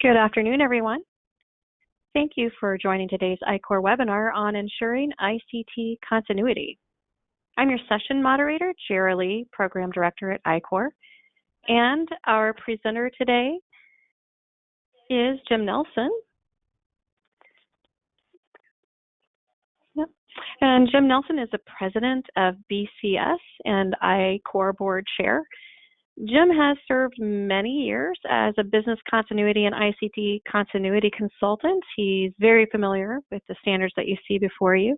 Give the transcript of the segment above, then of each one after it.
Good afternoon, everyone. Thank you for joining today's I-Core webinar on ensuring ICT continuity. I'm your session moderator, Jerry Lee, Program Director at I-Core, and our presenter today is Jim Nelson. Yep. And Jim Nelson is the President of BCS and I-Core Board Chair. Jim has served many years as a business continuity and ICT continuity consultant. He's very familiar with the standards that you see before you,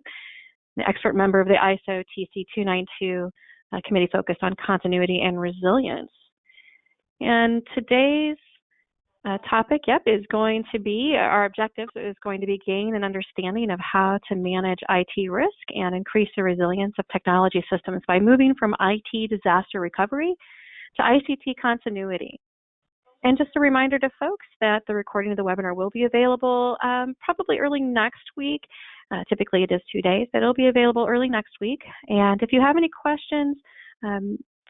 the expert member of the ISO TC 292 committee focused on continuity and resilience. And today's topic, is going to be, our objective is going to be gain an understanding of how to manage IT risk and increase the resilience of technology systems by moving from IT disaster recovery to ICT continuity. And just a reminder to folks that the recording of the webinar will be available probably early next week. Typically it is 2 days, but it'll be available early next week. And if you have any questions,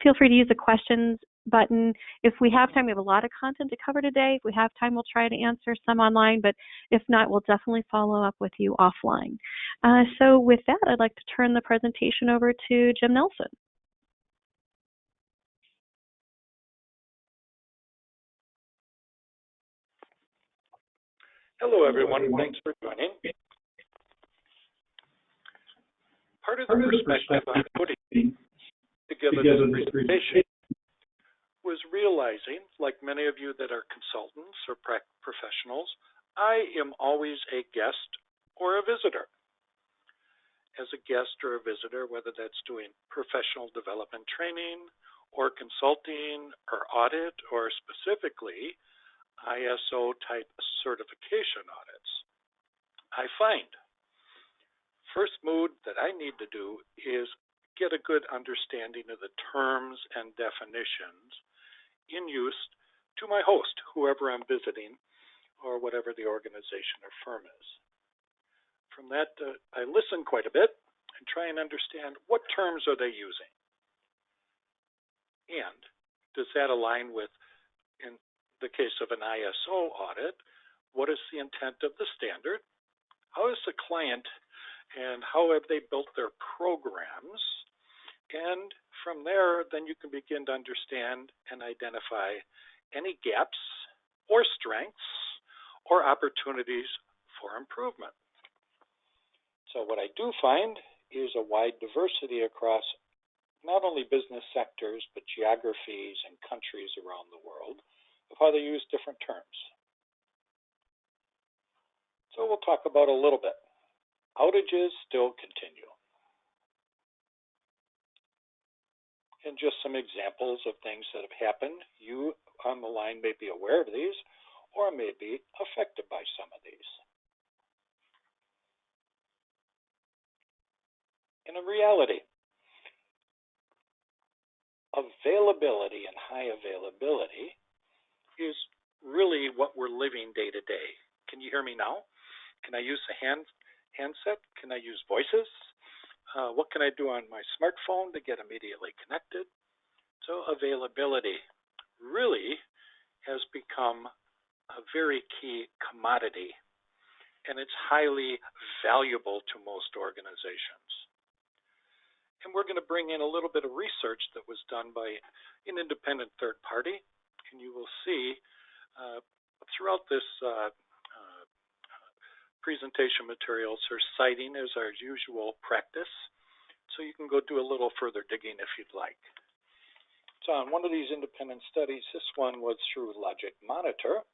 feel free to use the questions button. If we have time, we have a lot of content to cover today. If we have time, we'll try to answer some online, but if not, we'll definitely follow up with you offline. So with that, I'd like to turn the presentation over to Jim Nelson. Hello, everyone. Thanks for joining. Part of the perspective I'm putting together this presentation was realizing, like many of you that are consultants or professionals, I am always a guest or a visitor. As a guest or a visitor, whether that's doing professional development training or consulting or audit or specifically ISO type certification audits, I find first mood that I need to do is get a good understanding of the terms and definitions in use to my host, whoever I'm visiting or whatever the organization or firm is. From that, I listen quite a bit and try and understand what terms are they using, and does that align with, in the case of an ISO audit, what is the intent of the standard? How is the client and how have they built their programs? And from there, then you can begin to understand and identify any gaps or strengths or opportunities for improvement. So what I do find is a wide diversity across not only business sectors, but geographies and countries around the world of how they use different terms. So we'll talk about a little bit. Outages still continue. And just some examples of things that have happened. You on the line may be aware of these or may be affected by some of these. In reality, availability and high availability is really what we're living day to day. Can you hear me now? Can I use the handset? Can I use voices? What can I do on my smartphone to get immediately connected? So availability really has become a very key commodity, and it's highly valuable to most organizations. And we're going to bring in a little bit of research that was done by an independent third party. And you will see throughout this presentation materials are citing as our usual practice. So you can go do a little further digging if you'd like. So on one of these independent studies, this one was through LogicMonitor.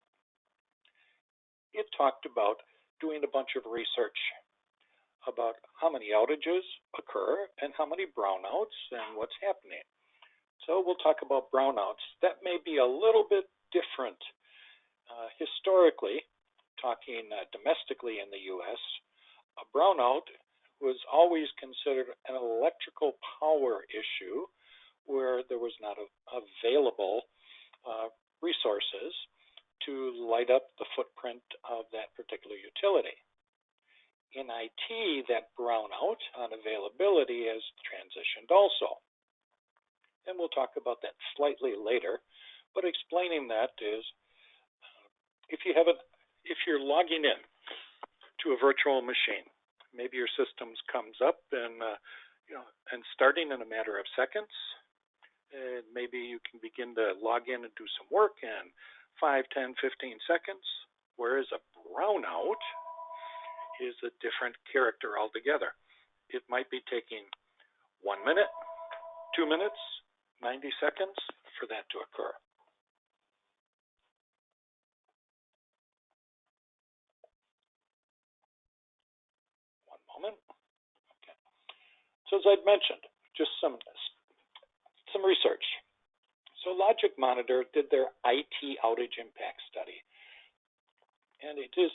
It talked about doing a bunch of research about how many outages occur and how many brownouts and what's happening. So we'll talk about brownouts. That may be a little bit different. Historically, talking domestically in the U.S., a brownout was always considered an electrical power issue where there was not available resources to light up the footprint of that particular utility. In IT, that brownout on availability has transitioned also. And we'll talk about that slightly later, but explaining that is if you're logging in to a virtual machine, maybe your systems comes up and starting in a matter of seconds, and maybe you can begin to log in and do some work in 5, 10, 15 seconds, whereas a brownout is a different character altogether. It might be taking 1 minute, 2 minutes, 90 seconds for that to occur. One moment. Okay. So as I'd mentioned, just some research. So LogicMonitor did their IT outage impact study. And it is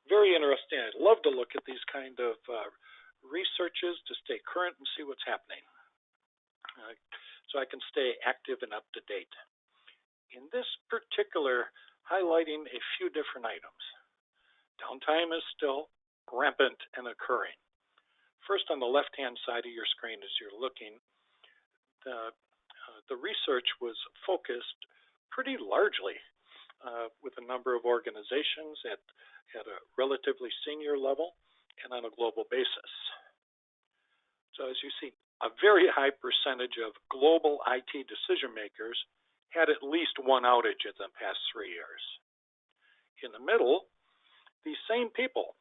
very interesting. I'd love to look at these kind of researches to stay current and see what's happening. So I can stay active and up to date. In this particular, highlighting a few different items. Downtime is still rampant and occurring. First, on the left-hand side of your screen as you're looking, the research was focused pretty largely with a number of organizations at a relatively senior level and on a global basis. So as you see, a very high percentage of global IT decision makers had at least one outage in the past 3 years. In the middle, these same people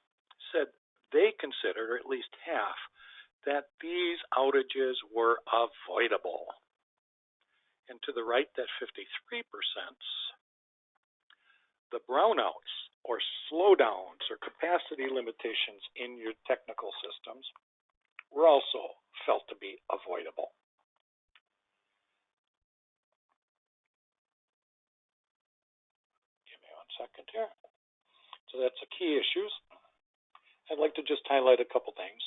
said they consider, or at least half, that these outages were avoidable. And to the right, that 53%, the brownouts or slowdowns or capacity limitations in your technical systems were also felt to be avoidable. Give me 1 second here. So that's the key issues. I'd like to just highlight a couple things.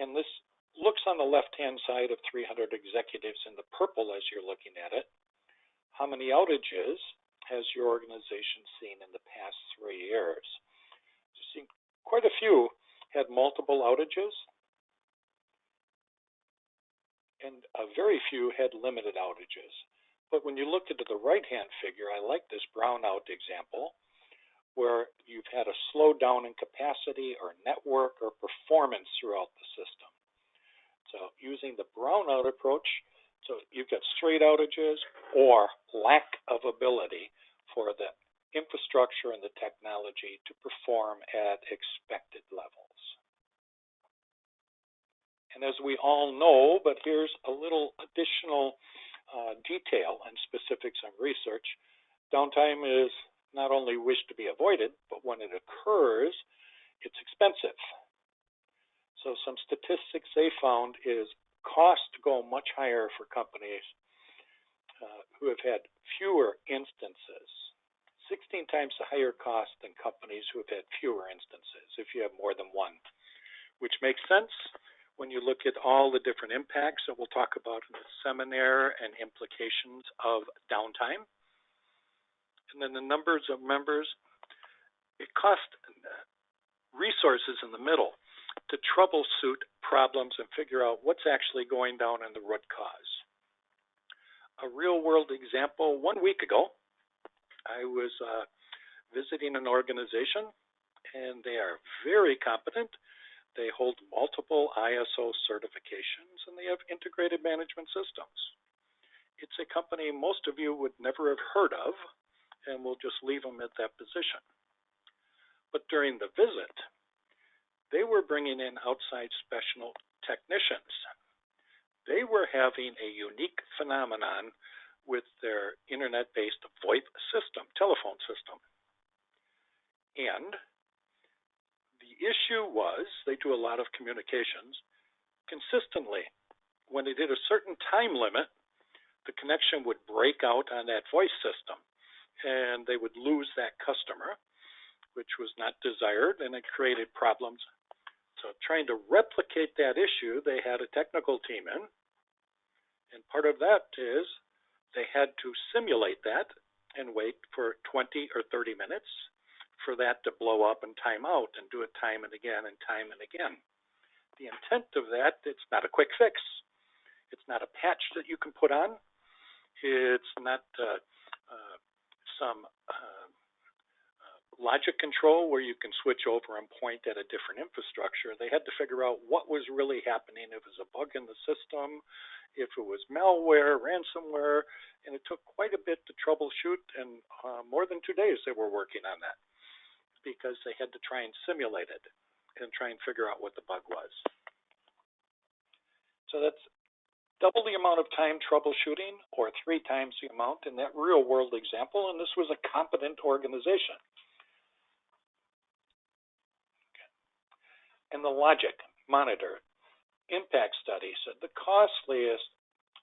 And this looks on the left-hand side of 300 executives in the purple as you're looking at it. How many outages has your organization seen in the past 3 years? You see, quite a few had multiple outages, and very few had limited outages. But when you look into the right-hand figure, I like this brownout example, where you've had a slowdown in capacity or network or performance throughout the system. So using the brownout approach, so you've got straight outages or lack of ability for the infrastructure and the technology to perform at expected levels. And as we all know, but here's a little additional detail and specifics on research, downtime is not only wished to be avoided, but when it occurs, it's expensive. So some statistics they found is costs go much higher for companies who have had fewer instances, 16 times the higher cost than companies who have had fewer instances if you have more than one, which makes sense when you look at all the different impacts that we'll talk about in the seminar and implications of downtime. And then the numbers of members, it costs resources in the middle to troubleshoot problems and figure out what's actually going down in the root cause. A real-world example, 1 week ago, I was visiting an organization, and they are very competent. They hold multiple ISO certifications, and they have integrated management systems. It's a company most of you would never have heard of, and we'll just leave them at that position. But during the visit, they were bringing in outside special technicians. They were having a unique phenomenon with their internet-based VoIP system, telephone system. And the issue was, they do a lot of communications. Consistently, when it hit a certain time limit, the connection would break out on that voice system, and they would lose that customer, which was not desired, and it created problems. So trying to replicate that issue, they had a technical team in, and part of that is they had to simulate that and wait for 20 or 30 minutes for that to blow up and time out and do it time and again and time and again. The intent of that, it's not a quick fix. It's not a patch that you can put on. It's not some logic control, where you can switch over and point at a different infrastructure. They had to figure out what was really happening, if it was a bug in the system, if it was malware, ransomware, and it took quite a bit to troubleshoot, and more than 2 days they were working on that because they had to try and simulate it and try and figure out what the bug was. So that's double the amount of time troubleshooting, or 3 times the amount in that real world example, and this was a competent organization. And the LogicMonitor impact study said the costliest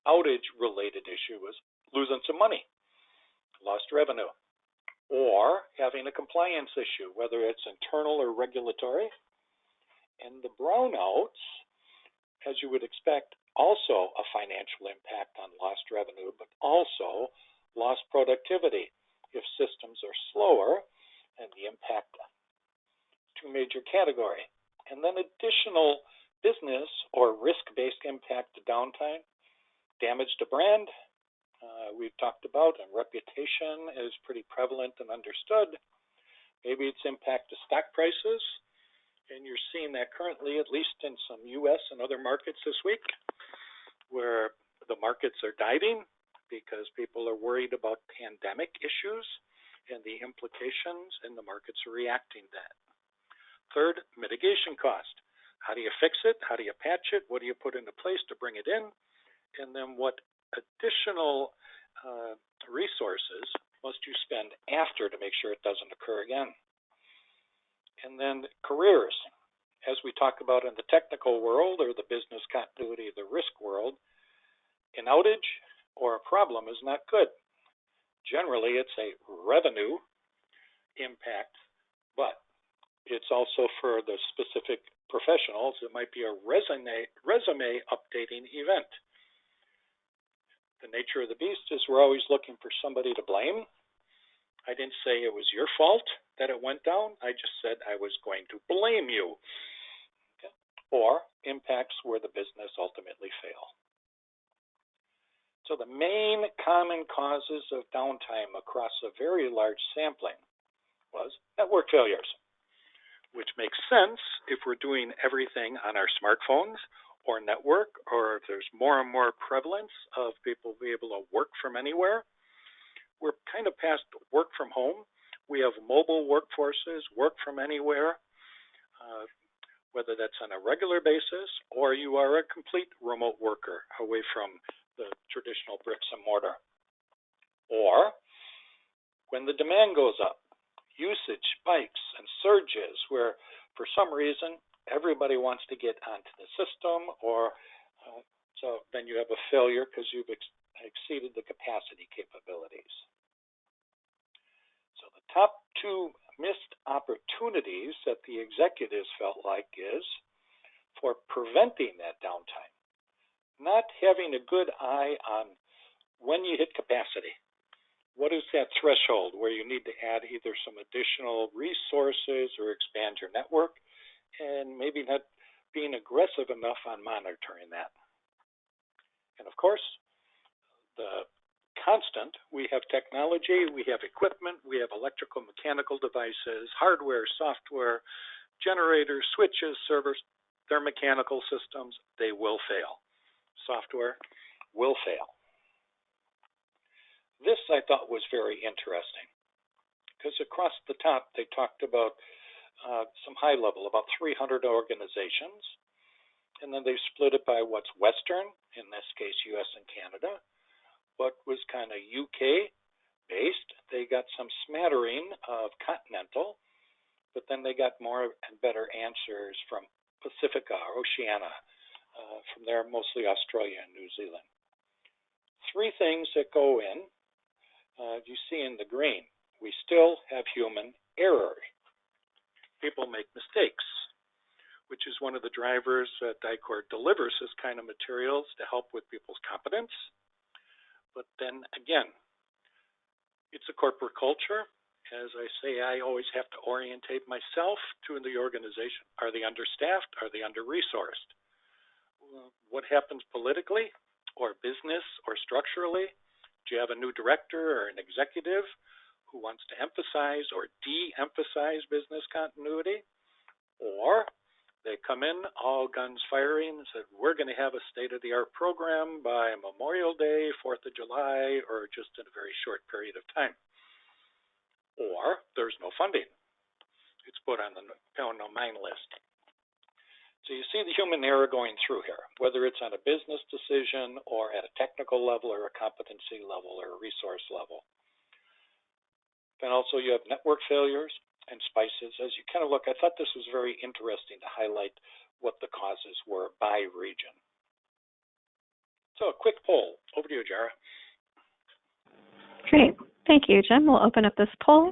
outage-related issue was losing some money, lost revenue, or having a compliance issue, whether it's internal or regulatory. And the brownouts, as you would expect, also a financial impact on lost revenue, but also lost productivity if systems are slower, and the impact to major category. And then additional business or risk-based impact to downtime, damage to brand, we've talked about, and reputation is pretty prevalent and understood. Maybe it's impact to stock prices, and you're seeing that currently, at least in some U.S. and other markets this week, where the markets are diving because people are worried about pandemic issues and the implications, and the markets are reacting to that. Third, mitigation cost. How do you fix it? How do you patch it? What do you put into place to bring it in? And then what additional resources must you spend after to make sure it doesn't occur again? And then careers. As we talk about in the technical world or the business continuity of the risk world, an outage or a problem is not good. Generally, it's a revenue impact, but it's also for the specific professionals, it might be a resume updating event. The nature of the beast is we're always looking for somebody to blame. I didn't say it was your fault that it went down. I just said I was going to blame you. Okay. Or impacts where the business ultimately fail. So the main common causes of downtime across a very large sampling was network failures, which makes sense if we're doing everything on our smartphones or network, or if there's more and more prevalence of people being able to work from anywhere. We're kind of past work from home. We have mobile workforces, work from anywhere, whether that's on a regular basis or you are a complete remote worker away from the traditional bricks and mortar. Or when the demand goes up, usage spikes and surges where for some reason everybody wants to get onto the system, or so then you have a failure because you've exceeded the capacity capabilities. So the top 2 missed opportunities that the executives felt like is for preventing that downtime. Not having a good eye on when you hit capacity. What is that threshold where you need to add either some additional resources or expand your network, and maybe not being aggressive enough on monitoring that. And of course, the constant, we have technology, we have equipment, we have electrical, mechanical devices, hardware, software, generators, switches, servers, they're mechanical systems, they will fail. Software will fail. This I thought was very interesting because across the top they talked about some high level, about 300 organizations, and then they split it by what's Western, in this case US and Canada, what was kind of UK based. They got some smattering of continental, but then they got more and better answers from Pacifica, Oceania, from there mostly Australia and New Zealand. 3 things that go in, you see in the green, we still have human error. People make mistakes, which is one of the drivers that DICOR delivers this kind of materials to help with people's competence. But then again, it's a corporate culture. As I say, I always have to orientate myself to the organization. Are they understaffed? Are they under-resourced? What happens politically or business or structurally? Do you have a new director or an executive who wants to emphasize or de-emphasize business continuity, or they come in all guns firing and said, we're going to have a state-of-the-art program by Memorial Day, 4th of July, or just in a very short period of time. Or there's no funding. It's put on the no mind list. So you see the human error going through here, whether it's on a business decision or at a technical level or a competency level or a resource level. Then also you have network failures and spices. As you kind of look, I thought this was very interesting to highlight what the causes were by region. So a quick poll. Over to you, Jara. Great. Thank you, Jim. We'll open up this poll.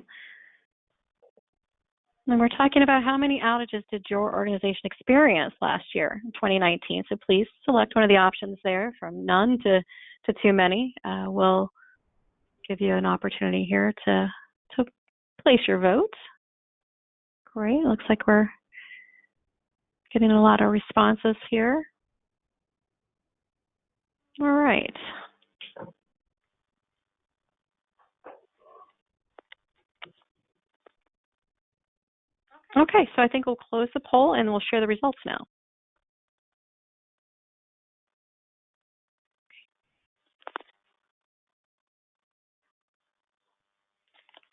And we're talking about how many outages did your organization experience last year, 2019. So please select one of the options there, from none to too many. We'll give you an opportunity here to place your vote. Great. Looks like we're getting a lot of responses here. All right. Okay, so I think we'll close the poll and we'll share the results now.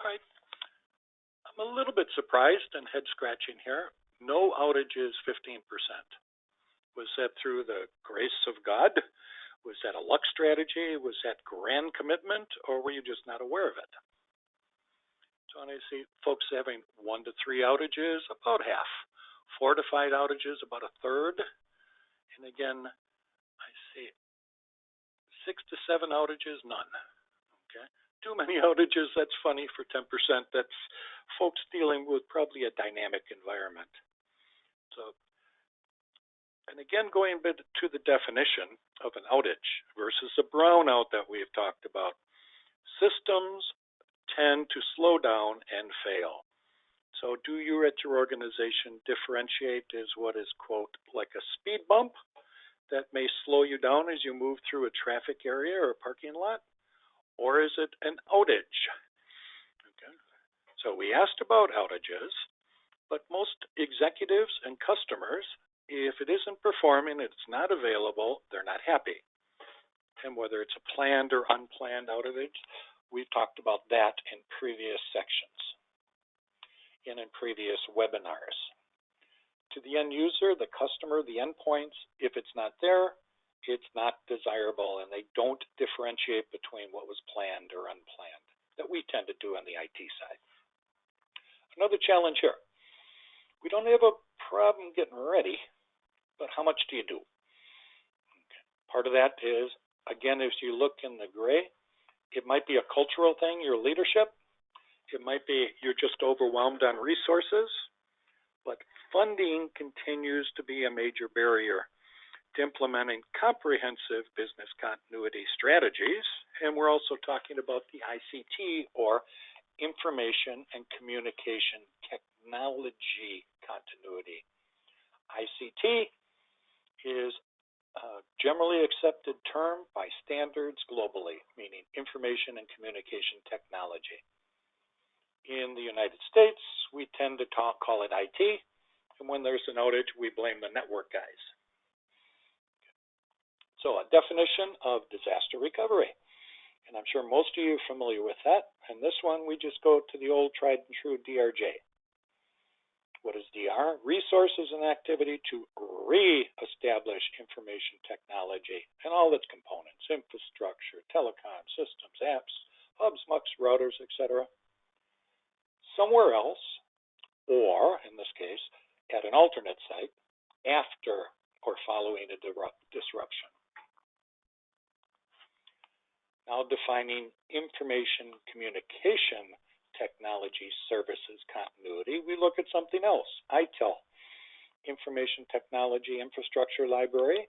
All right. I'm a little bit surprised and head scratching here. No outages, 15%. Was that through the grace of God? Was that a luck strategy? Was that grand commitment? Or were you just not aware of it? So when I see folks having 1 to 3 outages, about half. 4 to 5 outages, about a third. And again, I see 6 to 7 outages, none. Okay. Too many outages, that's funny for 10%. That's folks dealing with probably a dynamic environment. So, and again, going a bit to the definition of an outage versus a brownout that we've talked about. Systems tend to slow down and fail. So do you at your organization differentiate as what is, quote, like a speed bump that may slow you down as you move through a traffic area or a parking lot? Or is it an outage? Okay. So we asked about outages, but most executives and customers, if it isn't performing, it's not available, they're not happy. And whether it's a planned or unplanned outage, we've talked about that in previous sections and in previous webinars. To the end user, the customer, the endpoints, if it's not there, it's not desirable, and they don't differentiate between what was planned or unplanned that we tend to do on the IT side. Another challenge here. We don't have a problem getting ready, but how much do you do? Okay. Part of that is, again, as you look in the gray, it might be a cultural thing, your leadership. It might be you're just overwhelmed on resources. But funding continues to be a major barrier to implementing comprehensive business continuity strategies. And we're also talking about the ICT, or Information and Communication Technology Continuity. ICT is a generally accepted term by standards globally, meaning information and communication technology. In the United States, we tend to call it IT, and when there's an outage, we blame the network guys. So a definition of disaster recovery, and I'm sure most of you are familiar with that. And this one, we just go to the old tried and true DRJ. What is DR? Resources and activity to re-establish information technology and all its components, infrastructure, telecom, systems, apps, hubs, MUX, routers, etc. Somewhere else, or in this case, at an alternate site, after or following a disruption. Now defining information communication technology services continuity, we look at something else, ITIL, Information Technology Infrastructure Library.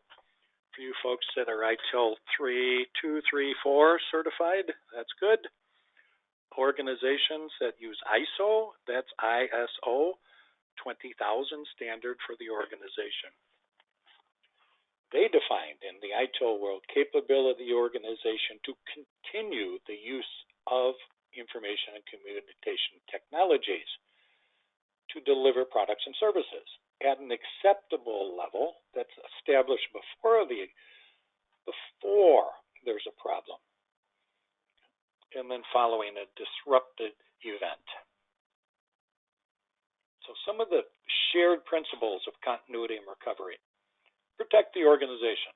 For you folks that are ITIL 3, 2, 3, 4 certified, that's good. Organizations that use ISO, that's ISO 20,000 standard for the organization. They defined in the ITIL world capability of the organization to continue the use of information and communication technologies to deliver products and services at an acceptable level that's established before there's a problem, and then following a disrupted event. So some of the shared principles of continuity and recovery: protect the organization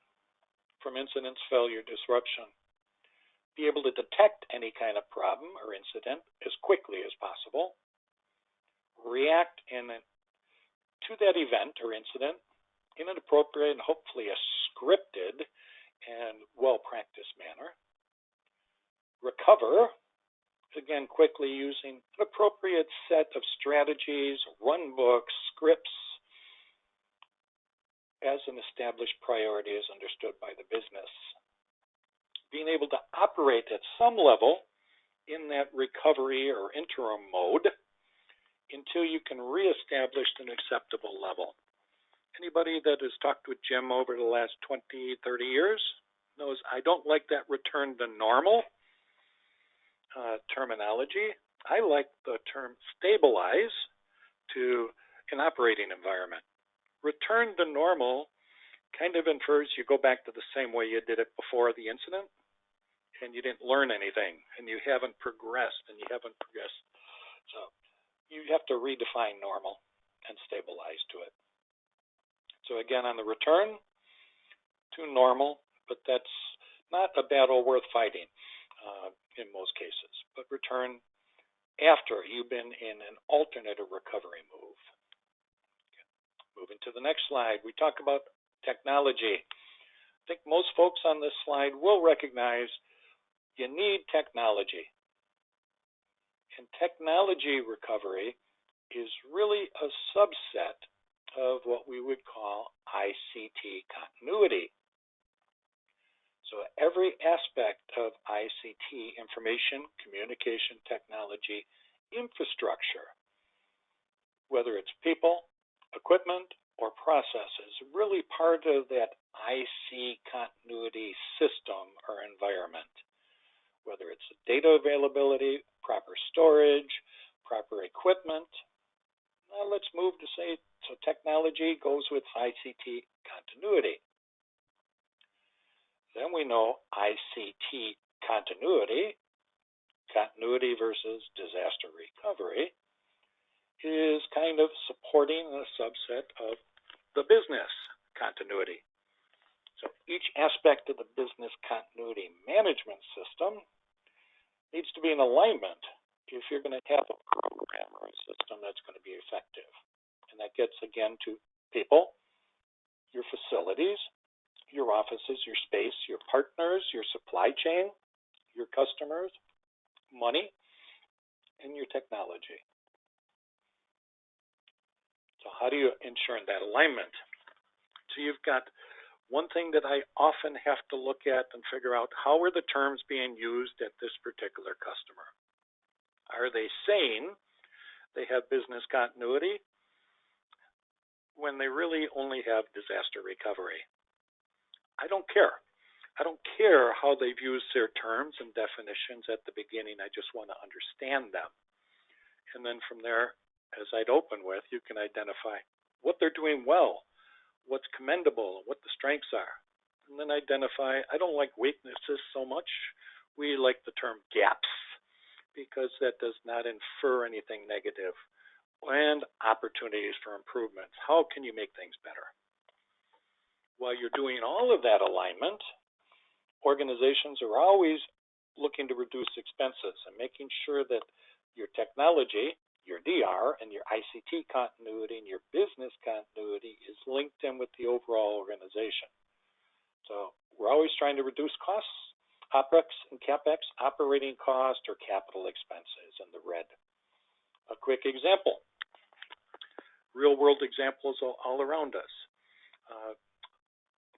from incidents, failure, disruption. Be able to detect any kind of problem or incident as quickly as possible. React to that event or incident in an appropriate and hopefully a scripted and well-practiced manner. Recover, again, quickly using an appropriate set of strategies, run books, scripts, as an established priority is understood by the business. Being able to operate at some level in that recovery or interim mode until you can reestablish an acceptable level. Anybody that has talked with Jim over the last 20, 30 years knows I don't like that return to normal terminology. I like the term stabilize to an operating environment. Return to normal kind of infers you go back to the same way you did it before the incident, and you didn't learn anything, and you haven't progressed, So you have to redefine normal and stabilize to it. So again, on the return to normal, but that's not a battle worth fighting in most cases, but return after you've been in an alternate or recovery move. Moving to the next slide, we talk about technology. I think most folks on this slide will recognize you need technology. And technology recovery is really a subset of what we would call ICT continuity. So every aspect of ICT, information, communication technology, infrastructure, whether it's people, equipment, or processes, really part of that IC continuity system or environment. Whether it's data availability, proper storage, proper equipment. Now let's move to say, so technology goes with ICT continuity. Then we know ICT continuity versus disaster recovery, is kind of supporting a subset of the business continuity. So each aspect of the business continuity management system needs to be in alignment if you're going to have a program or a system that's going to be effective. And that gets again to people, your facilities, your offices, your space, your partners, your supply chain, your customers, money, and your technology. So how do you ensure that alignment? So you've got one thing that I often have to look at and figure out, how are the terms being used at this particular customer? Are they saying they have business continuity when they really only have disaster recovery? I don't care. I don't care how they've used their terms and definitions at the beginning. I just want to understand them. And then from there, as I'd open with, you can identify what they're doing well, what's commendable, what the strengths are. And then identify, I don't like weaknesses so much. We like the term gaps, because that does not infer anything negative. And opportunities for improvements. How can you make things better? While you're doing all of that alignment, organizations are always looking to reduce expenses and making sure that your technology, your DR, and your ICT continuity and your business continuity is linked in with the overall organization. So we're always trying to reduce costs, OpEx and CapEx, operating cost or capital expenses in the red. A quick example, real world examples all around us.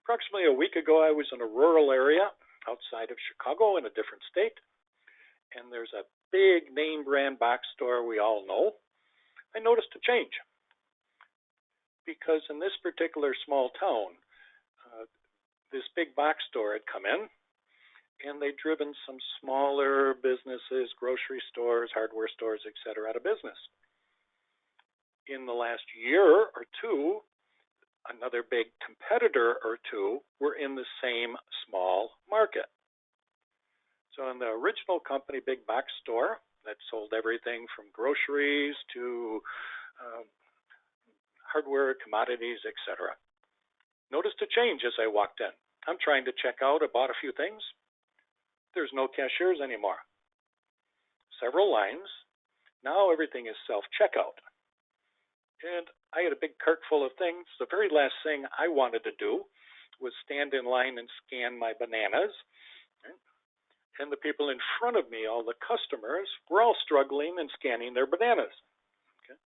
Approximately a week ago, I was in a rural area outside of Chicago in a different state, and there's a big name brand box store we all know. I noticed a change because in this particular small town, this big box store had come in and they've driven some smaller businesses, grocery stores, hardware stores, etc., out of business. In the last year or two, another big competitor or two were in the same small market. So in the original company, big box store that sold everything from groceries to hardware, commodities, etc. Noticed a change as I walked in. I'm trying to check out. I bought a few things. There's no cashiers anymore. Several lines. Now everything is self-checkout. And I had a big cart full of things. The very last thing I wanted to do was stand in line and scan my bananas. And the people in front of me, all the customers, were all struggling and scanning their bananas. Okay?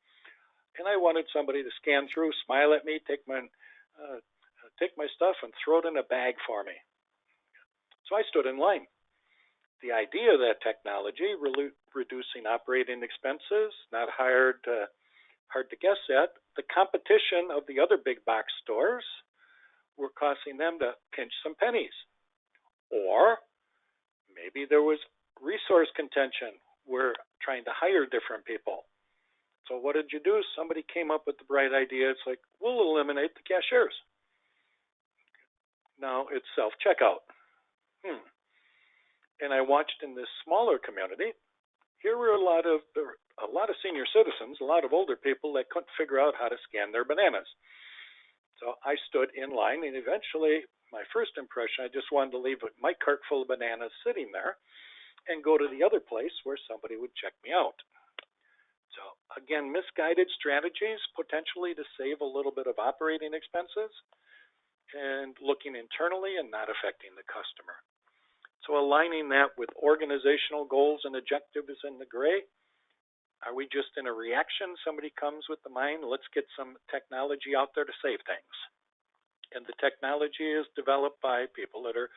And I wanted somebody to scan through, smile at me, take my stuff and throw it in a bag for me. So I stood in line. The idea of that technology, reducing operating expenses, not hard to guess at. The competition of the other big box stores were costing them to pinch some pennies. Or maybe there was resource contention. We're trying to hire different people. So what did you do? Somebody came up with the bright idea. It's like, we'll eliminate the cashiers. Now it's self-checkout. And I watched in this smaller community, here were a lot of senior citizens, a lot of older people that couldn't figure out how to scan their bananas. So I stood in line, and eventually, my first impression, I just wanted to leave my cart full of bananas sitting there and go to the other place where somebody would check me out. So again, misguided strategies potentially to save a little bit of operating expenses and looking internally and not affecting the customer. So aligning that with organizational goals and objectives in the gray. Are we just in a reaction? Somebody comes with the mind, let's get some technology out there to save things. And the technology is developed by people that are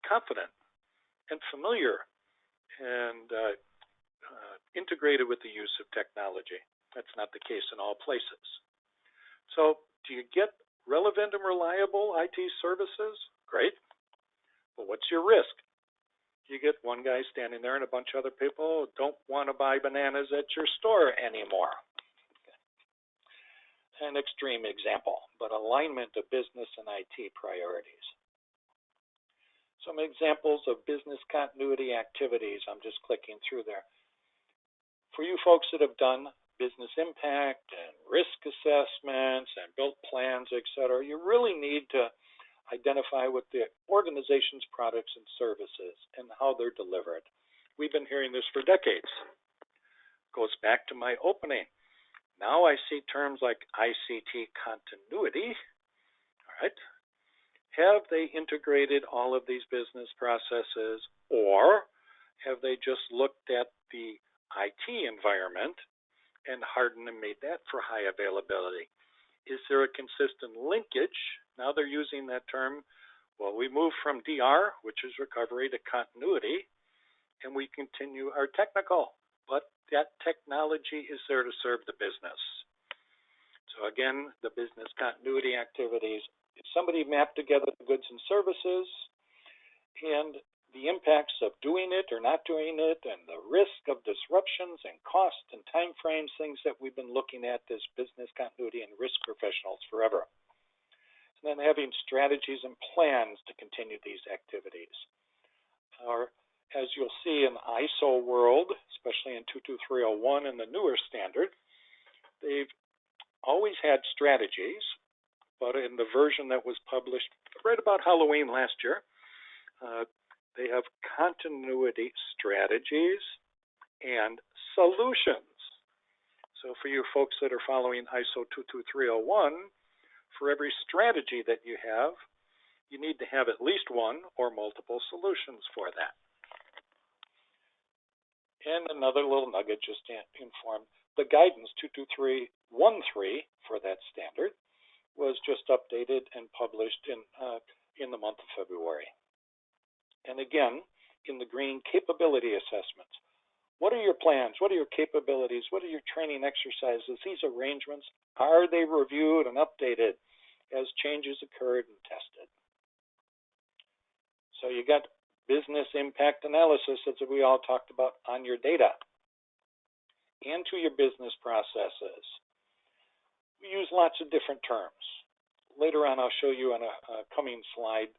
confident and familiar and integrated with the use of technology. That's not the case in all places. So do you get relevant and reliable IT services? Great. But what's your risk? You get one guy standing there and a bunch of other people don't want to buy bananas at your store anymore. An extreme example, but alignment of business and IT priorities. Some examples of business continuity activities. I'm just clicking through there. For you folks that have done business impact and risk assessments and built plans, etc., you really need to identify what the organization's products and services and how they're delivered. We've been hearing this for decades. Goes back to my opening. Now I see terms like ICT Continuity. All right. Have they integrated all of these business processes, or have they just looked at the IT environment and hardened and made that for high availability? Is there a consistent linkage? Now they're using that term. Well, we move from DR, which is recovery, to continuity, and we continue our technical. But that technology is there to serve the business. So again, the business continuity activities. If somebody mapped together the goods and services and the impacts of doing it or not doing it and the risk of disruptions and cost and time frames, things that we've been looking at as business continuity and risk professionals forever. And then having strategies and plans to continue these activities. Or as you'll see in the ISO world, especially in 22301 and the newer standard, they've always had strategies, but in the version that was published right about Halloween last year, they have continuity strategies and solutions. So for you folks that are following ISO 22301, for every strategy that you have, you need to have at least one or multiple solutions for that. And another little nugget just to inform, the guidance 22313 for that standard was just updated and published in the month of February. And again, in the green, capability assessments. What are your plans? What are your capabilities? What are your training exercises? These arrangements, are they reviewed and updated as changes occurred and tested? So you got business impact analysis, as we all talked about, on your data and to your business processes. We use lots of different terms. Later on, I'll show you on a coming slide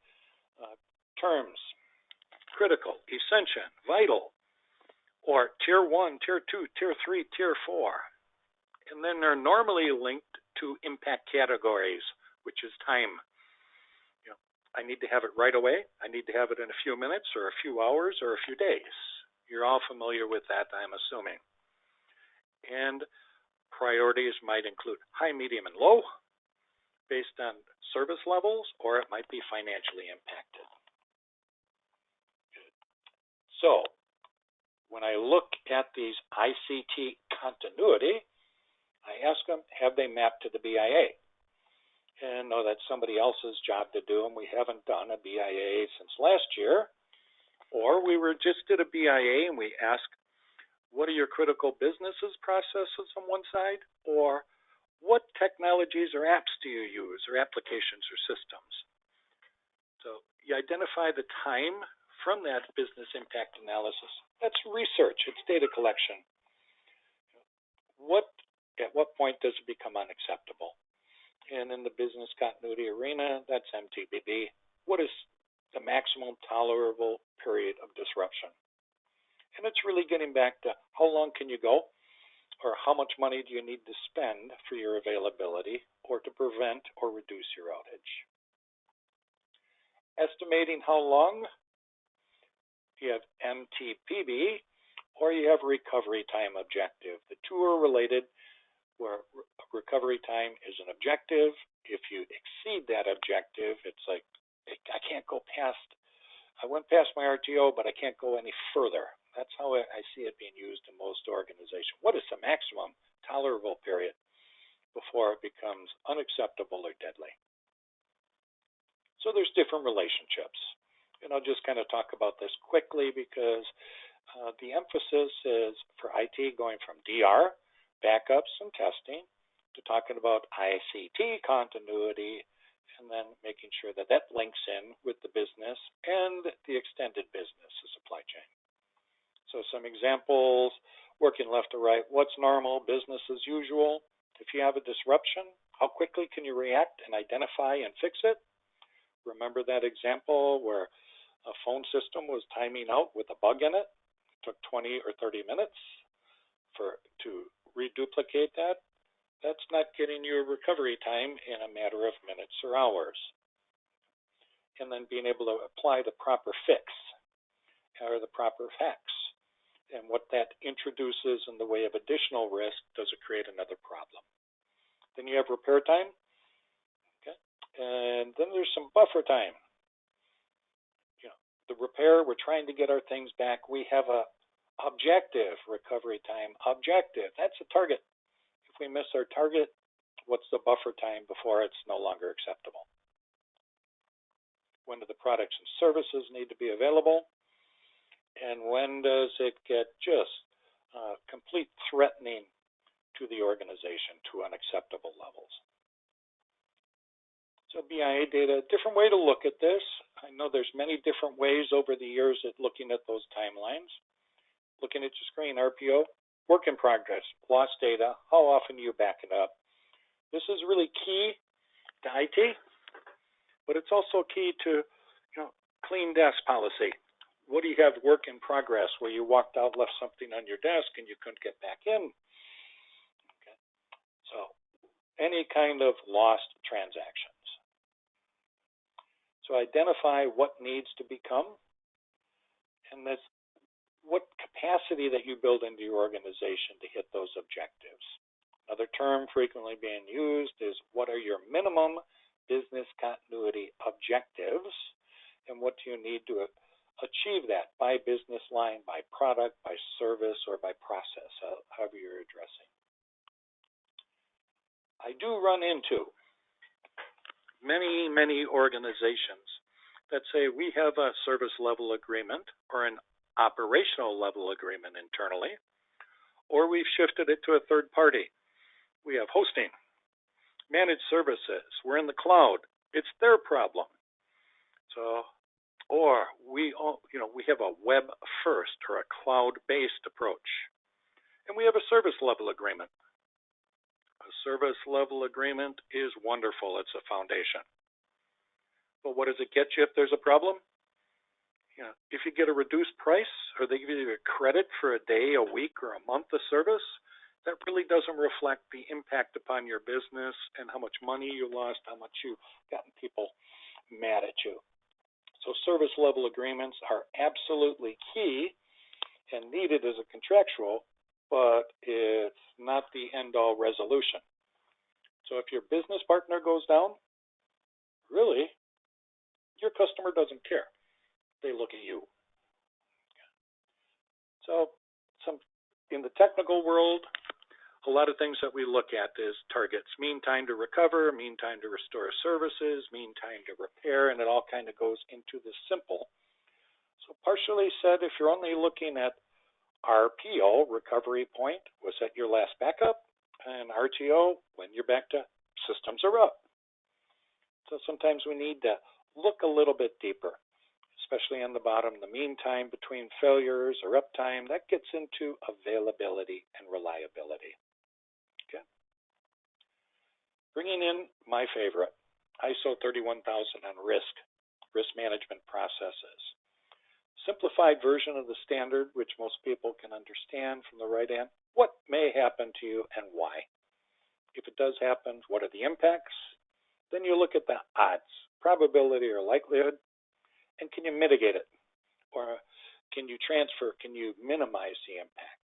terms: critical, essential, vital, or tier 1, tier 2, tier 3, tier 4. And then they're normally linked to impact categories, which is time. I need to have it right away. I need to have it in a few minutes or a few hours or a few days. You're all familiar with that, I'm assuming. And priorities might include high, medium, and low based on service levels, or it might be financially impacted. So when I look at these ICT continuity, I ask them, have they mapped to the BIA? And know that's somebody else's job to do, and we haven't done a BIA since last year. Or we just did a BIA and we asked, what are your critical businesses processes on one side? Or what technologies or apps do you use, or applications or systems? So you identify the time from that business impact analysis. That's research, it's data collection. At what point does it become unacceptable? And in the business continuity arena, that's MTPD. What is the maximum tolerable period of disruption? And it's really getting back to how long can you go, or how much money do you need to spend for your availability or to prevent or reduce your outage. Estimating how long, you have MTPD, or you have recovery time objective. The two are related, where recovery time is an objective. If you exceed that objective, it's like, I can't go past, I went past my RTO, but I can't go any further. That's how I see it being used in most organizations. What is the maximum tolerable period before it becomes unacceptable or deadly? So there's different relationships. And I'll just kind of talk about this quickly because the emphasis is for IT going from DR, backups and testing, to talking about ICT continuity, and then making sure that that links in with the business and the extended business, the supply chain. So some examples, working left to right, what's normal, business as usual. If you have a disruption, how quickly can you react and identify and fix it? Remember that example where a phone system was timing out with a bug in it? It took 20 or 30 minutes to reduplicate that. That's not getting you a recovery time in a matter of minutes or hours. And then being able to apply the proper fix or the proper hacks. And what that introduces in the way of additional risk, does it create another problem? Then you have repair time. Okay. And then there's some buffer time. The repair, we're trying to get our things back. We have a objective recovery time. Objective, that's a target. If we miss our target, what's the buffer time before it's no longer acceptable? When do the products and services need to be available? And when does it get just complete threatening to the organization to unacceptable levels? So BIA data, different way to look at this. I know there's many different ways over the years at looking at those timelines. Looking at your screen, RPO, work in progress, lost data, how often do you back it up? This is really key to IT, but it's also key to clean desk policy. What do you have work in progress where you walked out, left something on your desk, and you couldn't get back in? Okay. So any kind of lost transactions. So identify what needs to become, and that's what capacity that you build into your organization to hit those objectives. Another term frequently being used is what are your minimum business continuity objectives, and what do you need to achieve that by business line, by product, by service, or by process, however you're addressing. I do run into many organizations that say we have a service level agreement or an operational level agreement internally, or we've shifted it to a third party. We have hosting, managed services, we're in the cloud. It's their problem. So Or we have a web first or a cloud-based approach. And we have a service level agreement. A service level agreement is wonderful. It's a foundation. But what does it get you if there's a problem? If you get a reduced price, or they give you a credit for a day, a week, or a month of service, that really doesn't reflect the impact upon your business and how much money you lost, how much you've gotten people mad at you. So service level agreements are absolutely key and needed as a contractual, but it's not the end-all resolution. So if your business partner goes down, really, your customer doesn't care. They look at you. So in the technical world, a lot of things that we look at is targets: mean time to recover, mean time to restore services, mean time to repair, and it all kind of goes into the simple. So partially said, if you're only looking at RPO, recovery point, was at your last backup, and RTO, when you're back to systems are up. So sometimes we need to look a little bit deeper, especially on the bottom, the mean time between failures or uptime. That gets into availability and reliability. Okay. Bringing in my favorite, ISO 31000 on risk management processes. Simplified version of the standard, which most people can understand from the right end. What may happen to you and why? If it does happen, what are the impacts? Then you look at the odds, probability or likelihood, and can you mitigate it? Or can you transfer, can you minimize the impact?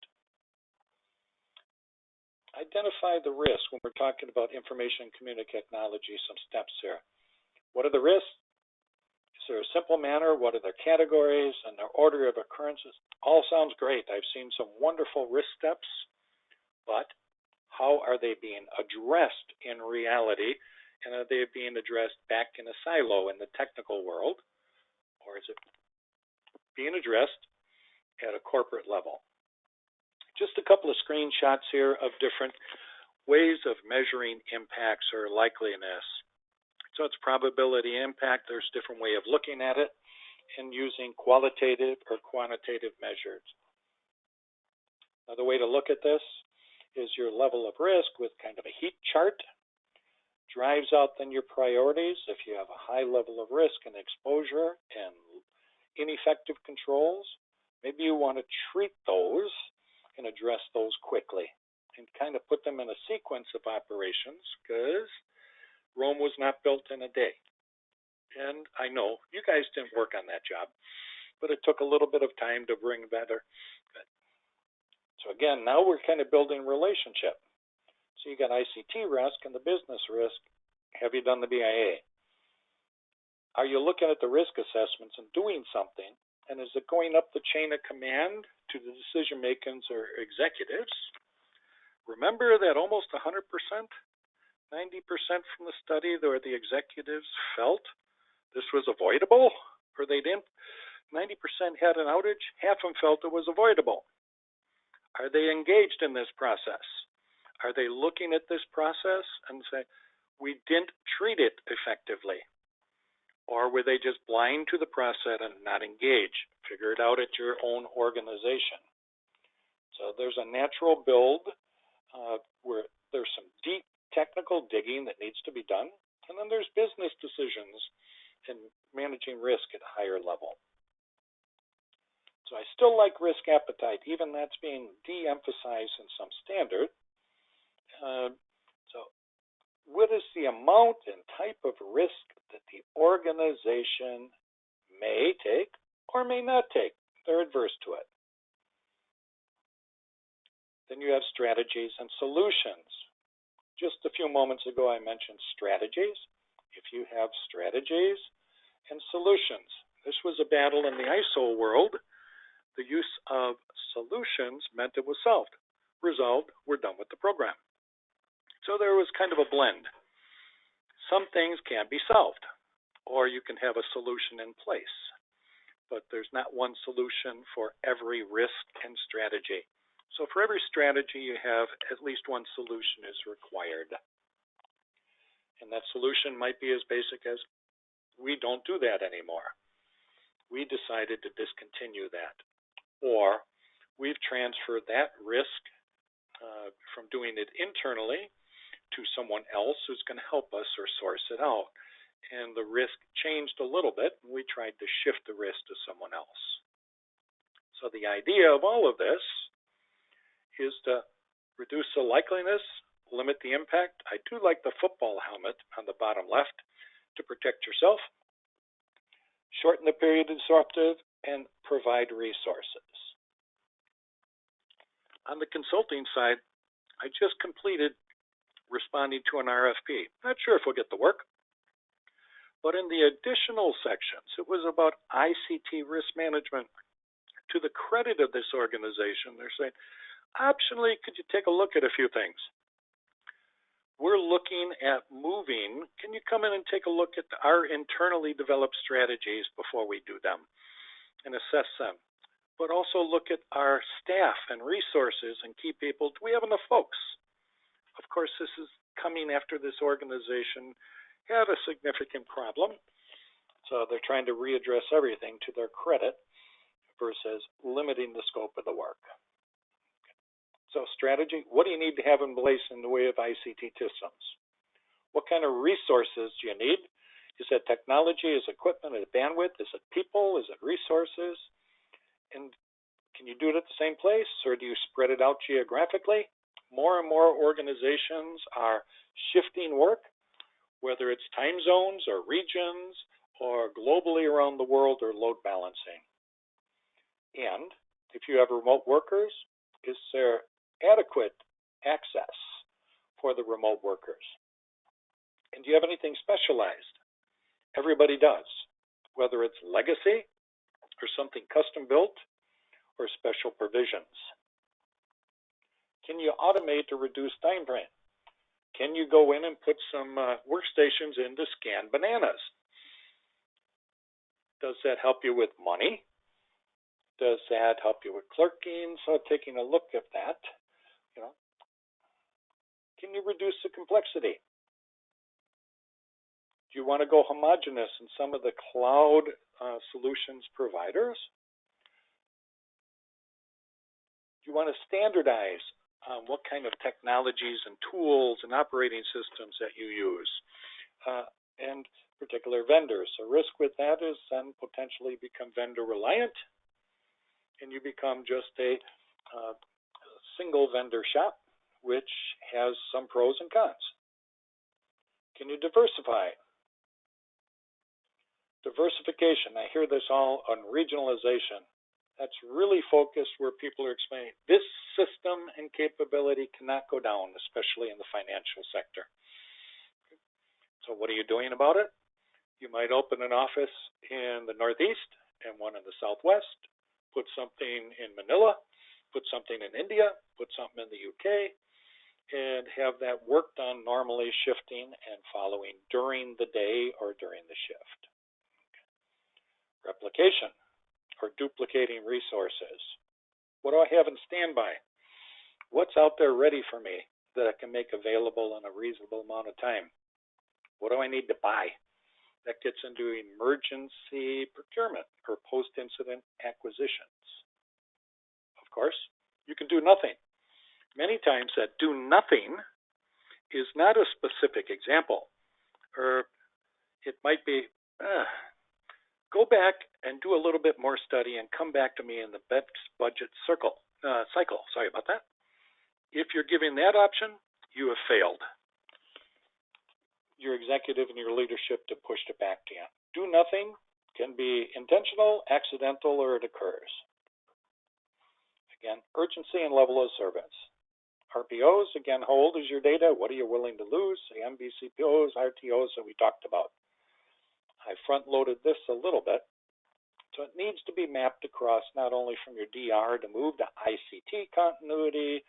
Identify the risk when we're talking about information and communication technology, some steps here. What are the risks? Is there a simple manner? What are their categories and their order of occurrences? All sounds great. I've seen some wonderful risk steps, but how are they being addressed in reality? And are they being addressed back in a silo in the technical world? Or is it being addressed at a corporate level? Just a couple of screenshots here of different ways of measuring impacts or likeliness. So it's probability impact. There's a different way of looking at it and using qualitative or quantitative measures. Another way to look at this is your level of risk with kind of a heat chart. Drives out then your priorities. If you have a high level of risk and exposure and ineffective controls, maybe you want to treat those and address those quickly and kind of put them in a sequence of operations, because Rome was not built in a day. And I know you guys didn't work on that job, but it took a little bit of time to bring better. So again, now we're kind of building relationship. So you got ICT risk and the business risk. Have you done the BIA? Are you looking at the risk assessments and doing something? And is it going up the chain of command to the decision makers or executives? Remember that almost 100%, 90% from the study where the executives felt this was avoidable, or they didn't. 90% had an outage, half of them felt it was avoidable. Are they engaged in this process? Are they looking at this process and say, we didn't treat it effectively? Or were they just blind to the process and not engage? Figure it out at your own organization. So there's a natural build where there's some deep technical digging that needs to be done. And then there's business decisions and managing risk at a higher level. So I still like risk appetite, even that's being de-emphasized in some standard. So what is the amount and type of risk that the organization may take or may not take? They're adverse to it. Then you have strategies and solutions. Just a few moments ago, I mentioned strategies. If you have strategies and solutions, this was a battle in the ISO world. The use of solutions meant it was solved. Resolved, we're done with the program. So there was kind of a blend. Some things can be solved, or you can have a solution in place. But there's not one solution for every risk and strategy. So for every strategy you have, at least one solution is required. And that solution might be as basic as, we don't do that anymore. we decided to discontinue that, or we've transferred that risk from doing it internally to someone else who's going to help us or source it out. And the risk changed a little bit, and we tried to shift the risk to someone else. So the idea of all of this is to reduce the likeliness, limit the impact. I do like the football helmet on the bottom left to protect yourself, shorten the period disruptive, and provide resources. On the consulting side, I just completed responding to an RFP. Not sure if we'll get the work, but in the additional sections, it was about ICT risk management. To the credit of this organization, they're saying, optionally, could you take a look at a few things? We're looking at moving. Can you come in and take a look at our internally developed strategies before we do them and assess them? But also look at our staff and resources and key people. Do we have enough folks? Of course, this is coming after this organization had a significant problem. So they're trying to readdress everything to their credit versus limiting the scope of the work. So strategy, what do you need to have in place in the way of ICT systems? What kind of resources do you need? Is it technology? Is it equipment? Is it bandwidth? Is it people? Is it resources? And can you do it at the same place, or do you spread it out geographically? More and more organizations are shifting work, whether it's time zones or regions or globally around the world, or load balancing. And if you have remote workers, is there adequate access for the remote workers? And do you have anything specialized? Everybody does, whether it's legacy or something custom built or special provisions. Can you automate to reduce time frame? Can you go in and put some workstations in to scan bananas? Does that help you with money? Does that help you with clerking? So taking a look at that, can you reduce the complexity? Do you want to go homogeneous in some of the cloud solutions providers? Do you want to standardize what kind of technologies and tools and operating systems that you use? And particular vendors. So risk with that is then potentially become vendor reliant, and you become just a single vendor shop, which has some pros and cons. Can you diversify? Diversification, I hear this all on regionalization. That's really focused where people are explaining this system and capability cannot go down, especially in the financial sector. So what are you doing about it? You might open an office in the Northeast and one in the Southwest, put something in Manila, put something in India, put something in the UK, and have that work done normally shifting and following during the day or during the shift. Replication or duplicating resources. What do I have in standby? What's out there ready for me that I can make available in a reasonable amount of time? What do I need to buy? That gets into emergency procurement or post-incident acquisitions. Of course, you can do nothing. Many times that do nothing is not a specific example, or it might be, go back and do a little bit more study and come back to me in the best budget cycle. Sorry about that. If you're giving that option, you have failed your executive and your leadership to push it back to you. Do nothing can be intentional, accidental, or it occurs. Again, urgency and level of service. RPOs, again, hold is your data. What are you willing to lose? The MVCPOs, RTOs that we talked about. I front-loaded this a little bit. So it needs to be mapped across not only from your DR to move to ICT continuity,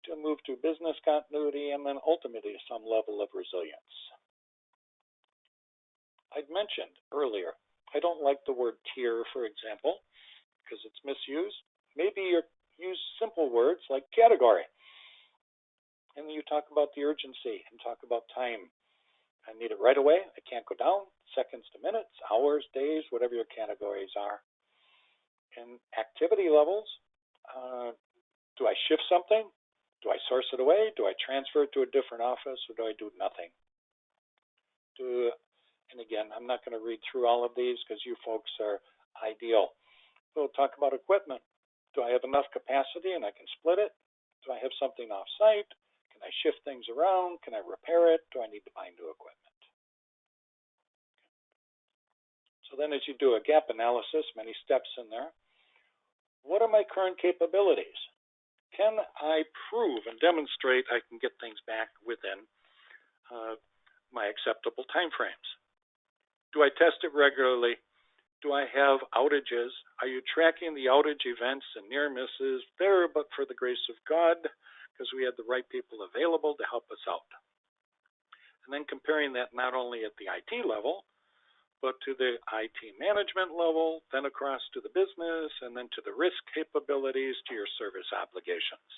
to move to business continuity, and then ultimately some level of resilience. I'd mentioned earlier, I don't like the word tier, for example, because it's misused. Maybe you use simple words like category. And you talk about the urgency and talk about time. I need it right away. I can't go down. Seconds to minutes, hours, days, whatever your categories are. And activity levels, do I shift something? Do I source it away? Do I transfer it to a different office, or do I do nothing? And again, I'm not going to read through all of these because you folks are ideal. We'll talk about equipment. Do I have enough capacity and I can split it? Do I have something off-site? Can I shift things around? Can I repair it? Do I need to buy new equipment? So then as you do a gap analysis, many steps in there, what are my current capabilities? Can I prove and demonstrate I can get things back within my acceptable timeframes? Do I test it regularly? Do I have outages? Are you tracking the outage events and near misses there, but for the grace of God, because we had the right people available to help us out? And then comparing that not only at the IT level, but to the IT management level, then across to the business, and then to the risk capabilities, to your service obligations.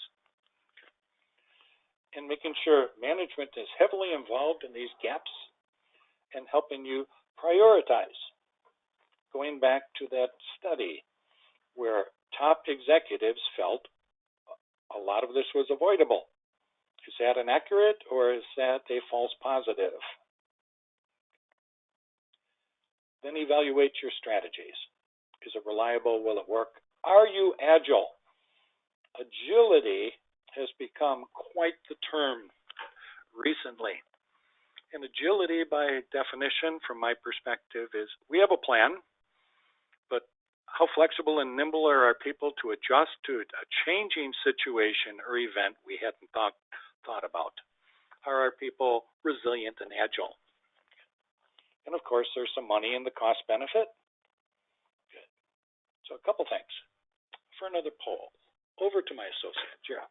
And making sure management is heavily involved in these gaps and helping you prioritize. Going back to that study where top executives felt a lot of this was avoidable. Is that inaccurate, or is that a false positive? Then evaluate your strategies. Is it reliable? Will it work? Are you agile? Agility has become quite the term recently. And agility, by definition, from my perspective, is we have a plan, but how flexible and nimble are our people to adjust to a changing situation or event we hadn't thought about? Are our people resilient and agile? And of course, there's some money in the cost benefit. Good. So a couple things. For another poll, over to my associate, Jira.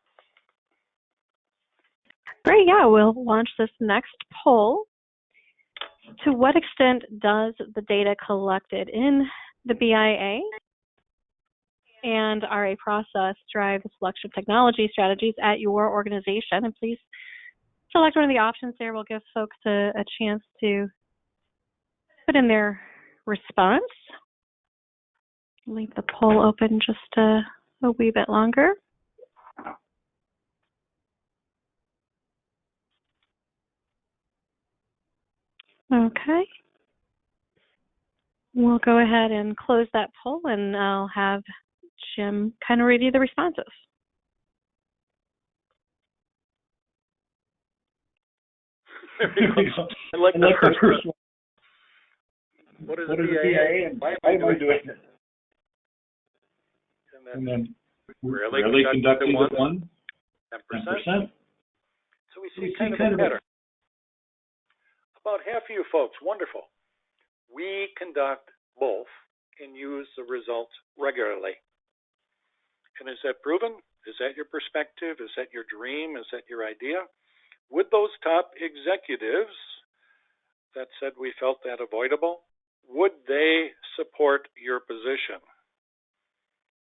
Great, yeah, we'll launch this next poll. To what extent does the data collected in the BIA and RA process drive the selection of technology strategies at your organization? And please select one of the options there. We'll give folks a chance to put in their response. Leave the poll open just a wee bit longer. Okay. We'll go ahead and close that poll, and I'll have Jim kind of review the responses. There we go. I like the first one. What is a BIA and why am I doing it? And then rarely conducted one, 10%. So we see kind of a pattern. About half of you folks, wonderful. We conduct both and use the results regularly. And is that proven? Is that your perspective? Is that your dream? Is that your idea? Would those top executives that said we felt that avoidable, would they support your position?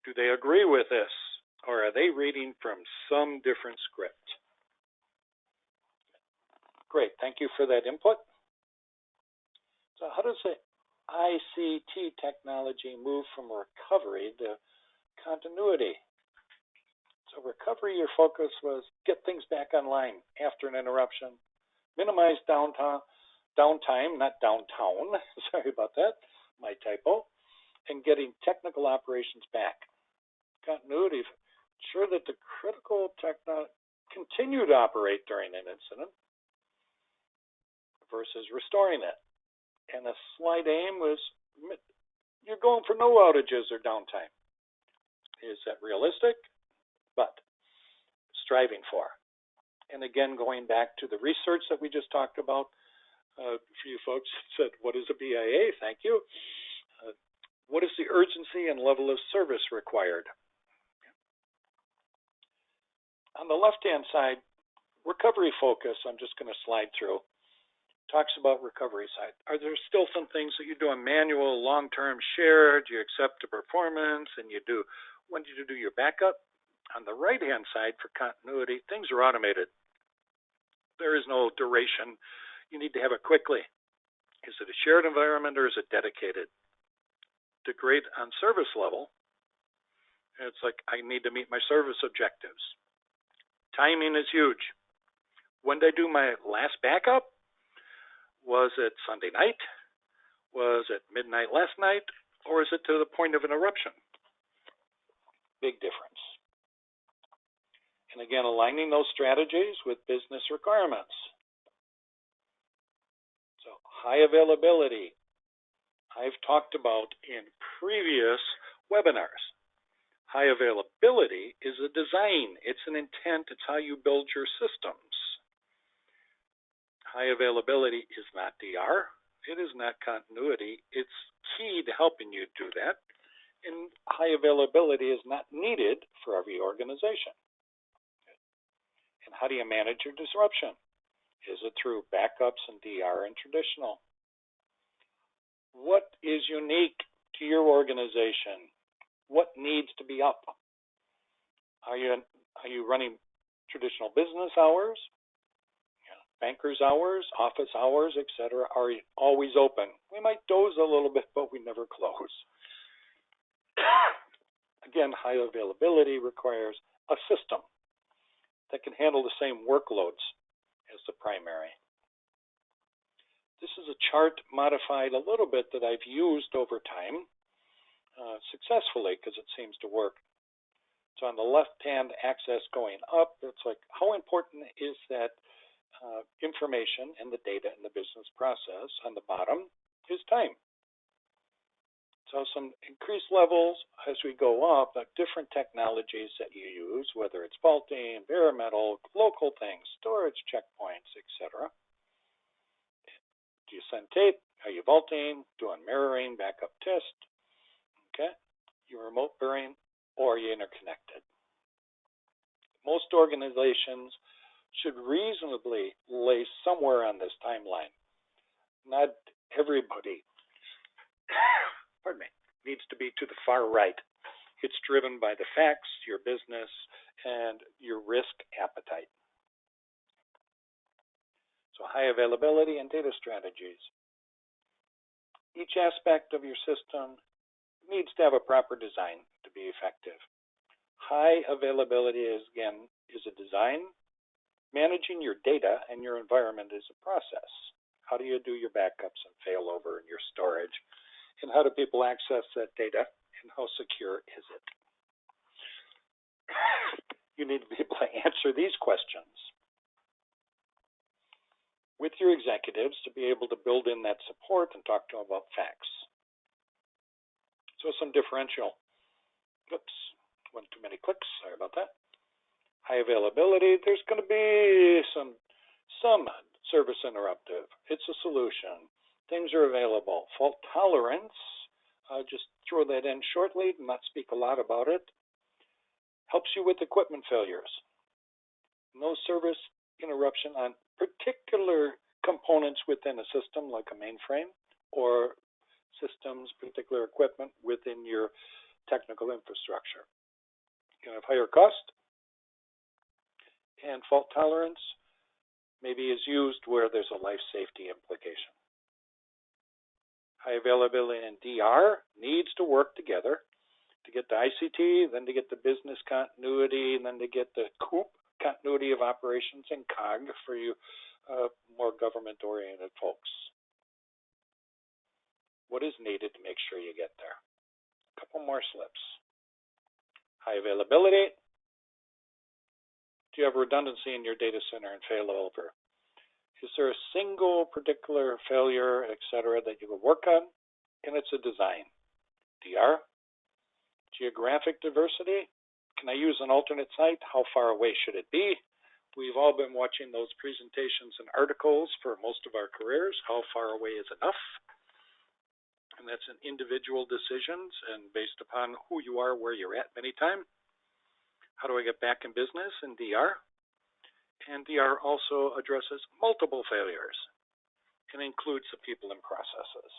Do they agree with this? Or are they reading from some different script? Great, thank you for that input. So how does the ICT technology move from recovery to continuity? So recovery, your focus was get things back online after an interruption, minimize downtime, not downtown, sorry about that, my typo, and getting technical operations back. Continuity, ensure that the critical technology continue to operate during an incident versus restoring it. And the slight aim was you're going for no outages or downtime. Is that realistic? But striving for. And again, going back to the research that we just talked about, a few folks said, what is a BIA? Thank you. What is the urgency and level of service required? On the left-hand side, recovery focus, I'm just going to slide through, talks about recovery side. Are there still some things that you do on manual, long-term, shared, you accept the performance, and you do, when did you do your backup? On the right-hand side for continuity, things are automated. There is no duration. You need to have it quickly. Is it a shared environment or is it dedicated? To grade on service level, it's like I need to meet my service objectives. Timing is huge. When did I do my last backup? Was it Sunday night? Was it midnight last night? Or is it to the point of interruption? Big difference. And again, aligning those strategies with business requirements. So high availability, I've talked about in previous webinars. High availability is a design. It's an intent. It's how you build your systems. High availability is not DR. It is not continuity. It's key to helping you do that. And high availability is not needed for every organization. And how do you manage your disruption? Is it through backups and DR and traditional? What is unique to your organization? What needs to be up? Are you running traditional business hours, bankers hours, office hours, etc.? Are you always open? We might doze a little bit, but we never close. Again, high availability requires a system that can handle the same workloads as the primary. This is a chart modified a little bit that I've used over time successfully because it seems to work. So on the left-hand axis going up, it's like how important is that information and the data in the business process. On the bottom is time. So some increased levels as we go up, different technologies that you use, whether it's faulting, bare metal, local things, storage checkpoints, etc. Do you send tape? Are you vaulting? Doing mirroring, backup test? Okay. You remote burying, or are you interconnected? Most organizations should reasonably lay somewhere on this timeline. Not everybody, pardon me, needs to be to the far right. It's driven by the facts, your business, and your risk appetite. So high availability and data strategies. Each aspect of your system needs to have a proper design to be effective. High availability is a design. Managing your data and your environment is a process. How do you do your backups and failover and your storage? And how do people access that data? And how secure is it? You need to be able to answer these questions with your executives to be able to build in that support and talk to them about facts. So some differential. Oops, went too many clicks. Sorry about that. High availability, there's going to be some service interruptive. It's a solution. Things are available. Fault tolerance, just throw that in shortly, not speak a lot about it. Helps you with equipment failures. No service interruption on particular components within a system like a mainframe or systems, particular equipment within your technical infrastructure. You can have higher cost, and fault tolerance maybe is used where there's a life safety implication. High availability and DR needs to work together to get the ICT, then to get the business continuity, and then to get the COOP, continuity of operations, and COG for you more government-oriented folks. What is needed to make sure you get there? A couple more slips. High availability. Do you have redundancy in your data center and failover? Is there a single particular failure, etc., that you can work on? And it's a design. DR. Geographic diversity. Can I use an alternate site? How far away should it be? We've all been watching those presentations and articles for most of our careers. How far away is enough? And that's an individual decisions and based upon who you are, where you're at many times. How do I get back in business in DR? And DR also addresses multiple failures and includes the people and processes.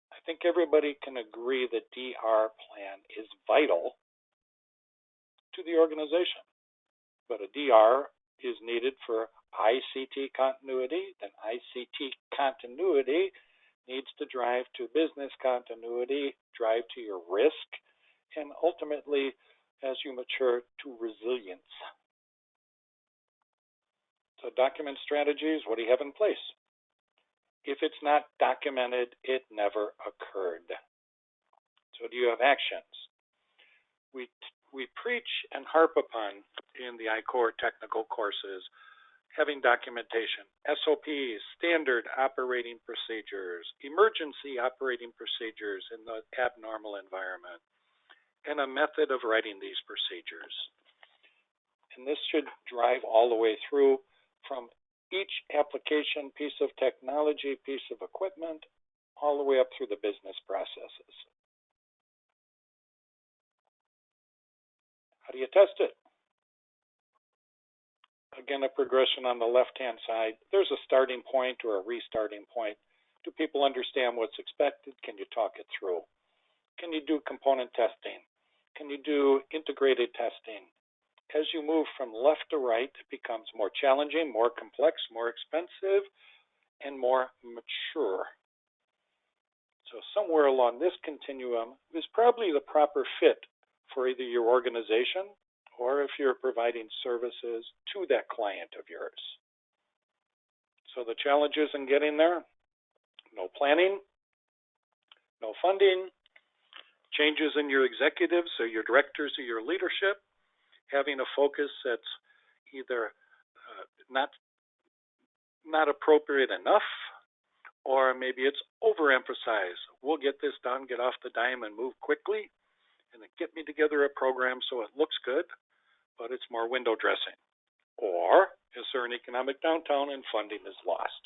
I think everybody can agree that DR plan is vital to the organization, but a DR is needed for ICT continuity, then ICT continuity needs to drive to business continuity, drive to your risk, and ultimately, as you mature, to resilience. So document strategies, what do you have in place? If it's not documented, it never occurred. So do you have actions? We preach and harp upon in the I-Core technical courses having documentation, SOPs, standard operating procedures, emergency operating procedures in the abnormal environment, and a method of writing these procedures. And this should drive all the way through from each application, piece of technology, piece of equipment, all the way up through the business processes. How do you test it? Again, a progression on the left-hand side. There's a starting point or a restarting point. Do people understand what's expected? Can you talk it through? Can you do component testing? Can you do integrated testing? As you move from left to right, it becomes more challenging, more complex, more expensive, and more mature. So somewhere along this continuum is probably the proper fit for either your organization or if you're providing services to that client of yours. So the challenges in getting there: no planning, no funding, changes in your executives or your directors or your leadership, having a focus that's either not appropriate enough, or maybe it's overemphasized. We'll get this done, get off the dime and move quickly, and then get me together a program so it looks good, but it's more window dressing. Or is there an economic downtown and funding is lost?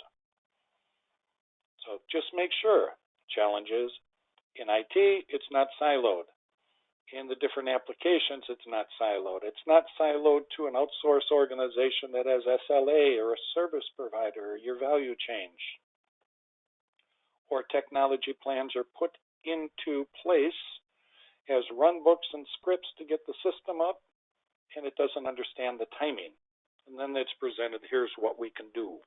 So just make sure. Challenges in IT, it's not siloed. In the different applications, it's not siloed. It's not siloed to an outsourced organization that has SLA or a service provider or your value chain. Or technology plans are put into place as run books and scripts to get the system up, and it doesn't understand the timing. And then it's presented, here's what we can do.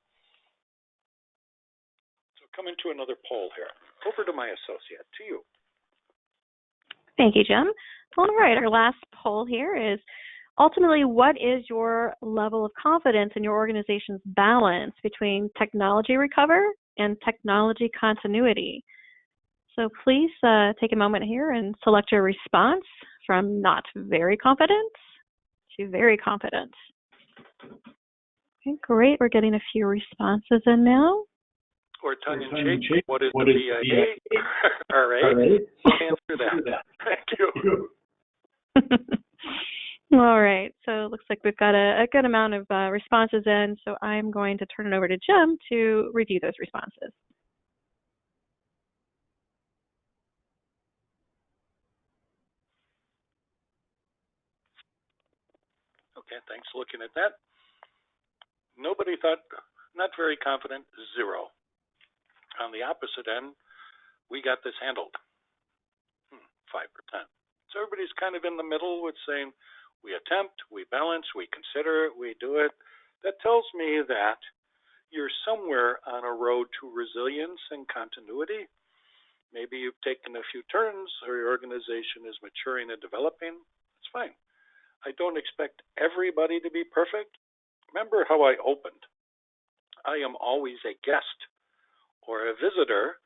So coming to another poll here. Over to my associate, to you. Thank you, Jim. All right, our last poll here is, ultimately, what is your level of confidence in your organization's balance between technology recovery and technology continuity? So please take a moment here and select your response from not very confident to very confident. Okay, great. We're getting a few responses in now. Or tongue-in-cheek, what is the BIA? All right, we'll answer that. Thank you. All right, so it looks like we've got a good amount of responses in, so I'm going to turn it over to Jim to review those responses. Okay, thanks for looking at that. Nobody thought, not very confident, 0. On the opposite end, we got this handled, 5%. So everybody's kind of in the middle with saying, we attempt, we balance, we consider, we do it. That tells me that you're somewhere on a road to resilience and continuity. Maybe you've taken a few turns, or your organization is maturing and developing. It's fine. I don't expect everybody to be perfect. Remember how I opened. I am always a guest or a visitor,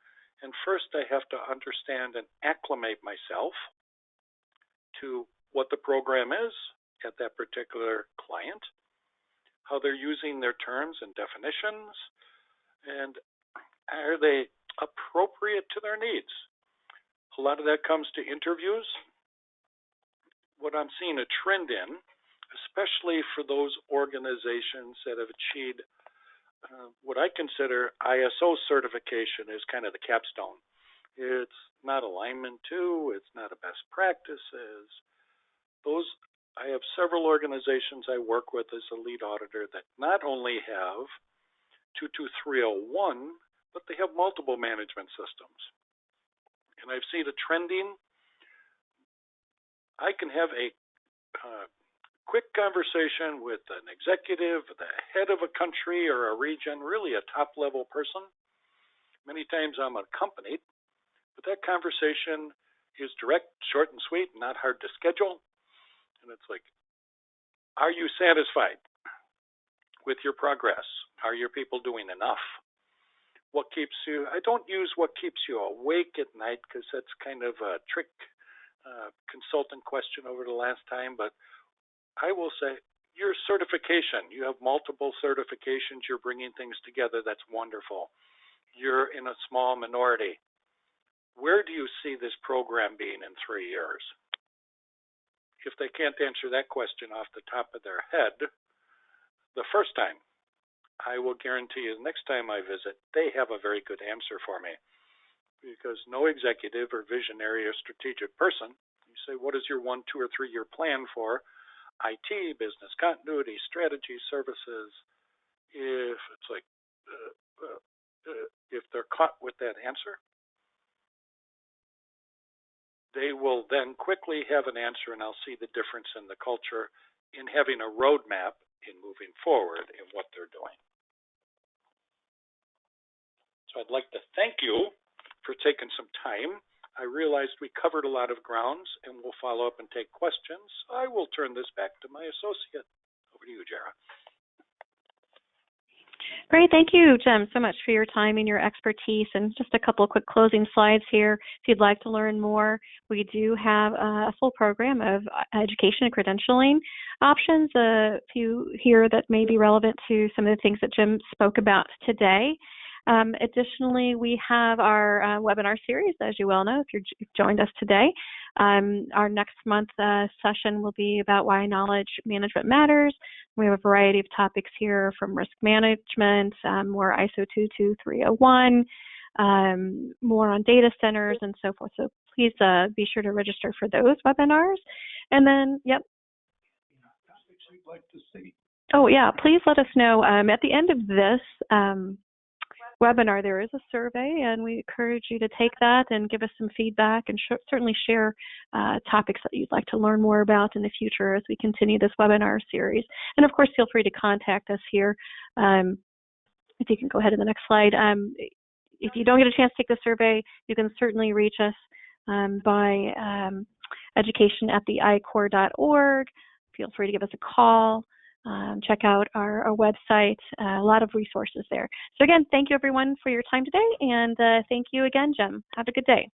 and first I have to understand and acclimate myself to what the program is at that particular client, how they're using their terms and definitions, and are they appropriate to their needs. A lot of that comes to interviews. What I'm seeing a trend in, especially for those organizations that have achieved what I consider ISO certification, is kind of the capstone. It's not alignment to, it's not a best practices. I have several organizations I work with as a lead auditor that not only have 22301, but they have multiple management systems. And I've seen a trending. I can have a quick conversation with an executive, the head of a country or a region, really a top-level person. Many times I'm accompanied, but that conversation is direct, short and sweet, not hard to schedule. And it's like, are you satisfied with your progress? Are your people doing enough? What keeps you, I don't use what keeps you awake at night because that's kind of a trick consultant question over the last time, but I will say your certification, you have multiple certifications, you're bringing things together, that's wonderful. You're in a small minority. Where do you see this program being in 3 years? If they can't answer that question off the top of their head the first time, I will guarantee you the next time I visit, they have a very good answer for me. Because no executive or visionary or strategic person, you say, what is your 1, 2, or 3 year plan for IT, business continuity, strategy, services? If it's like, if they're caught with that answer, they will then quickly have an answer, and I'll see the difference in the culture in having a roadmap in moving forward in what they're doing. So I'd like to thank you for taking some time. I realized we covered a lot of grounds, and we'll follow up and take questions. I will turn this back to my associate. Over to you, Jara. Great. Thank you, Jim, so much for your time and your expertise. And just a couple of quick closing slides here. If you'd like to learn more, we do have a full program of education and credentialing options, a few here that may be relevant to some of the things that Jim spoke about today. Additionally, we have our webinar series, as you well know, if you've joined us today. Our next month session will be about why knowledge management matters. We have a variety of topics here from risk management, more ISO 22301, more on data centers and so forth. So please be sure to register for those webinars. And then, yep. Topics you'd like to see. Oh, yeah, please let us know. At the end of this webinar, there is a survey, and we encourage you to take that and give us some feedback, and certainly share topics that you'd like to learn more about in the future as we continue this webinar series. And of course, feel free to contact us here. If you can go ahead to the next slide. If you don't get a chance to take the survey, you can certainly reach us by education@theicore.org. Feel free to give us a call. Check out our website, a lot of resources there. So again, thank you everyone for your time today, and thank you again, Jim. Have a good day.